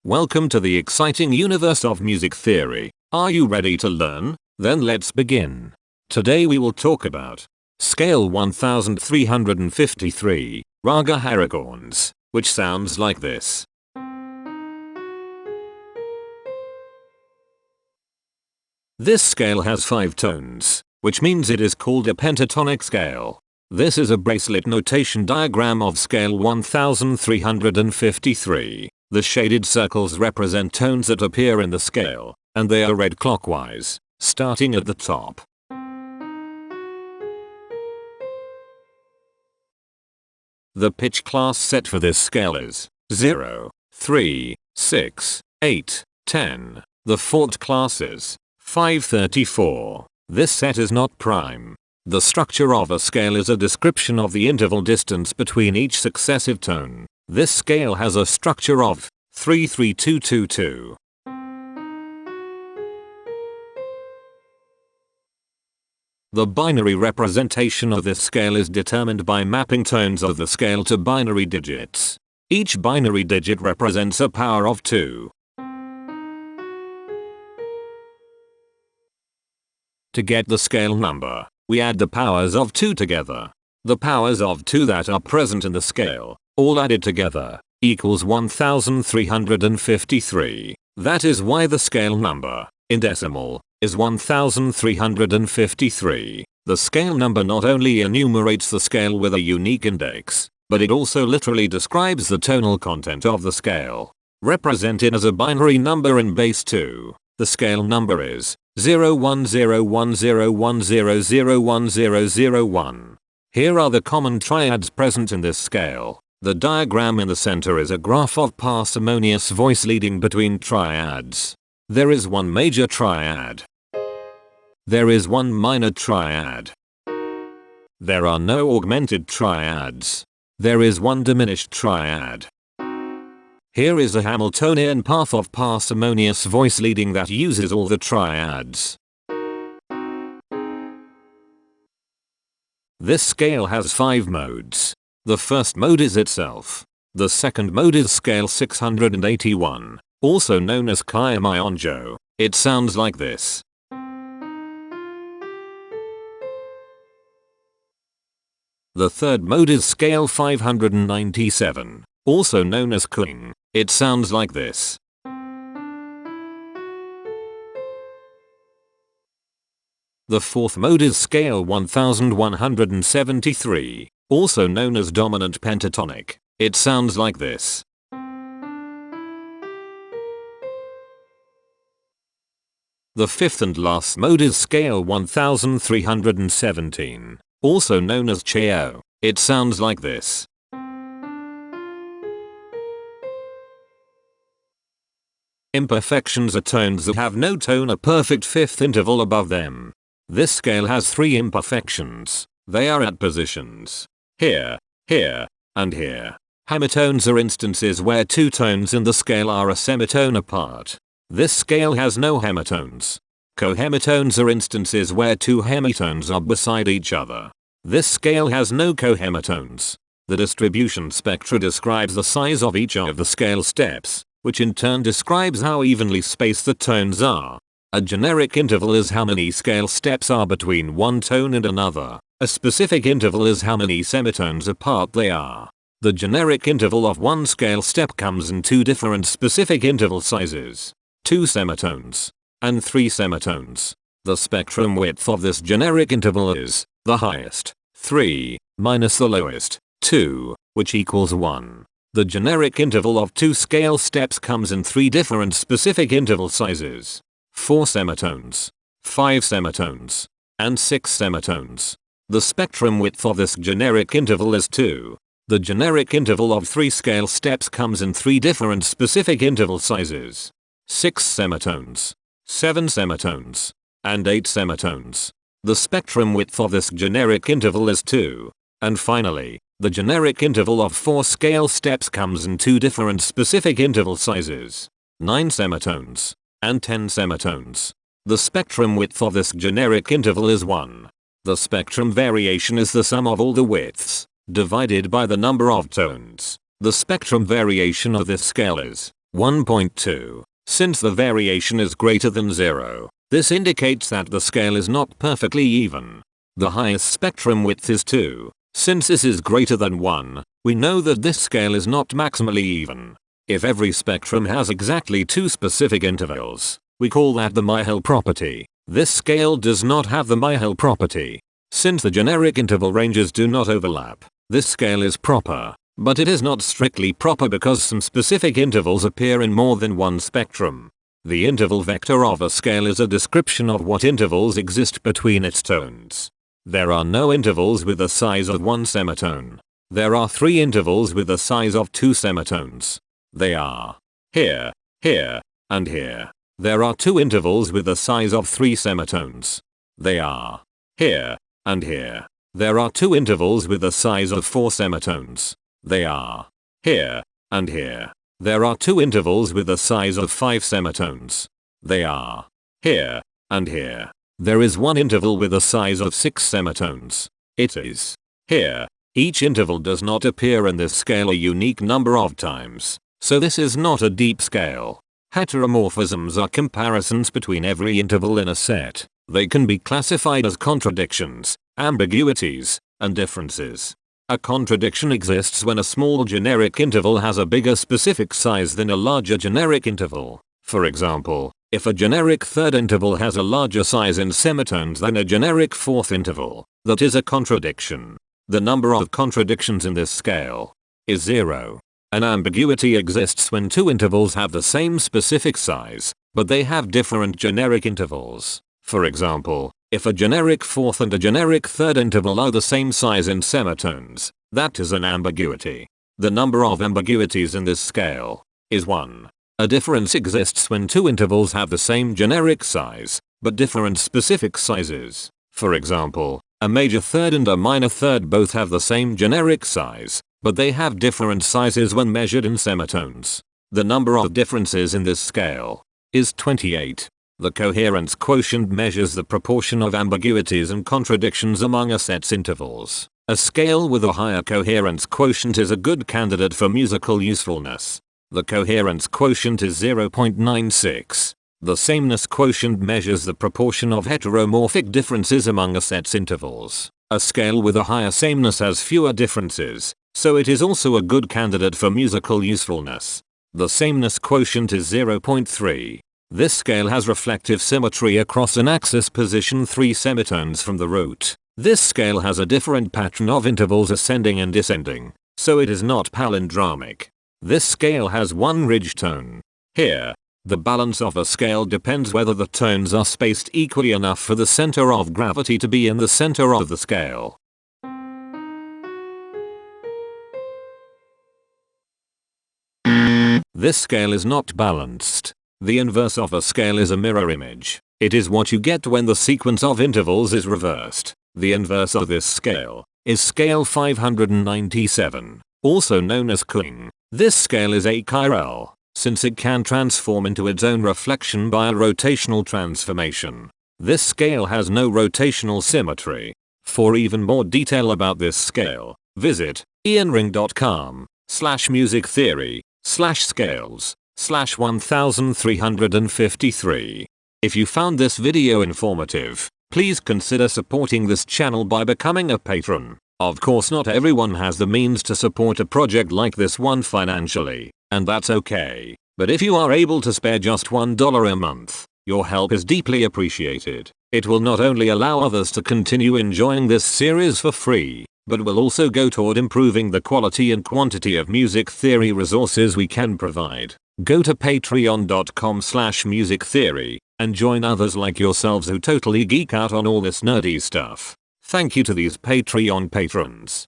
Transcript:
Welcome to the exciting universe of music theory. Are you ready to learn? Then let's begin. Today we will talk about Scale 1353, Raga Harikauns, which sounds like this. This scale has 5 tones, which means it is called a pentatonic scale. This is a bracelet notation diagram of scale 1353. The shaded circles represent tones that appear in the scale, and they are read clockwise, starting at the top. The pitch class set for this scale is 0, 3, 6, 8, 10. The fault class is 534. This set is not prime. The structure of a scale is a description of the interval distance between each successive tone. This scale has a structure of 33222. The binary representation of this scale is determined by mapping tones of the scale to binary digits. Each binary digit represents a power of 2. To get the scale number, we add the powers of 2 together. The powers of 2 that are present in the scale, all added together, equals 1353. That is why the scale number, in decimal, is 1353. The scale number not only enumerates the scale with a unique index, but it also literally describes the tonal content of the scale. Represented as a binary number in base 2, the scale number is 010101001001. Here are the common triads present in this scale. The diagram in the center is a graph of parsimonious voice leading between triads. There is one major triad. There is one minor triad. There are no augmented triads. There is one diminished triad. Here is a Hamiltonian path of parsimonious voice leading that uses all the triads. This scale has 5 modes. The first mode is itself. The second mode is scale 681, also known as Kaimayonjo. It sounds like this. The third mode is scale 597, also known as King. It sounds like this. The fourth mode is scale 1173, also known as dominant pentatonic. It sounds like this. The fifth and last mode is scale 1317, also known as Cheo. It sounds like this. Imperfections are tones that have no tone, a perfect fifth interval above them. This scale has 3 imperfections. They are at positions here, here, and here. Hemitones are instances where 2 tones in the scale are a semitone apart. This scale has no hemitones. Cohemitones are instances where 2 hemitones are beside each other. This scale has no cohemitones. The distribution spectra describes the size of each of the scale steps, which in turn describes how evenly spaced the tones are. A generic interval is how many scale steps are between one tone and another. A specific interval is how many semitones apart they are. The generic interval of one scale step comes in 2 different specific interval sizes: 2 semitones and 3 semitones. The spectrum width of this generic interval is the highest, 3, minus the lowest, 2, which equals 1. The generic interval of 2 scale steps comes in 3 different specific interval sizes: 4 semitones, 5 semitones, and 6 semitones. The spectrum width of this generic interval is 2. The generic interval of 3 scale steps comes in 3 different specific interval sizes: 6 semitones, 7 semitones, and 8 semitones. The spectrum width of this generic interval is 2. And finally, the generic interval of 4 scale steps comes in 2 different specific interval sizes: 9 semitones and 10 semitones. The spectrum width of this generic interval is 1. The spectrum variation is the sum of all the widths, divided by the number of tones. The spectrum variation of this scale is 1.2. Since the variation is greater than 0, this indicates that the scale is not perfectly even. The highest spectrum width is 2. Since this is greater than 1, we know that this scale is not maximally even. If every spectrum has exactly 2 specific intervals, we call that the Myhill property. This scale does not have the Myhill property. Since the generic interval ranges do not overlap, this scale is proper, but it is not strictly proper because some specific intervals appear in more than one spectrum. The interval vector of a scale is a description of what intervals exist between its tones. There are no intervals with the size of 1 semitone. There are 3 intervals with the size of 2 semitones. They are here, here, and here. There are 2 intervals with the size of 3 semitones. They are here, and here. There are 2 intervals with the size of 4 semitones. They are here, and here. There are 2 intervals with the size of 5 semitones. They are here, and here. There is 1 interval with a size of 6 semitones. It is here. Each interval does not appear in this scale a unique number of times, so this is not a deep scale. Heteromorphisms are comparisons between every interval in a set. They can be classified as contradictions, ambiguities, and differences. A contradiction exists when a small generic interval has a bigger specific size than a larger generic interval. For example, if a generic third interval has a larger size in semitones than a generic fourth interval, that is a contradiction. The number of contradictions in this scale is 0. An ambiguity exists when 2 intervals have the same specific size, but they have different generic intervals. For example, if a generic fourth and a generic third interval are the same size in semitones, that is an ambiguity. The number of ambiguities in this scale is 1. A difference exists when 2 intervals have the same generic size, but different specific sizes. For example, a major third and a minor third both have the same generic size, but they have different sizes when measured in semitones. The number of differences in this scale is 28. The coherence quotient measures the proportion of ambiguities and contradictions among a set's intervals. A scale with a higher coherence quotient is a good candidate for musical usefulness. The coherence quotient is 0.96. The sameness quotient measures the proportion of heteromorphic differences among a set's intervals. A scale with a higher sameness has fewer differences, so it is also a good candidate for musical usefulness. The sameness quotient is 0.3. This scale has reflective symmetry across an axis position 3 semitones from the root. This scale has a different pattern of intervals ascending and descending, so it is not palindromic. This scale has 1 ridge tone. Here, the balance of a scale depends whether the tones are spaced equally enough for the center of gravity to be in the center of the scale. This scale is not balanced. The inverse of a scale is a mirror image. It is what you get when the sequence of intervals is reversed. The inverse of this scale is scale 597, also known as Kling. This scale is achiral, since it can transform into its own reflection by a rotational transformation. This scale has no rotational symmetry. For even more detail about this scale, visit ianring.com/musictheory/scales/1353. If you found this video informative, please consider supporting this channel by becoming a patron. Of course, not everyone has the means to support a project like this one financially, and that's okay. But if you are able to spare just $1 a month, your help is deeply appreciated. It will not only allow others to continue enjoying this series for free, but will also go toward improving the quality and quantity of music theory resources we can provide. Go to patreon.com/musictheory and join others like yourselves who totally geek out on all this nerdy stuff. Thank you to these Patreon patrons.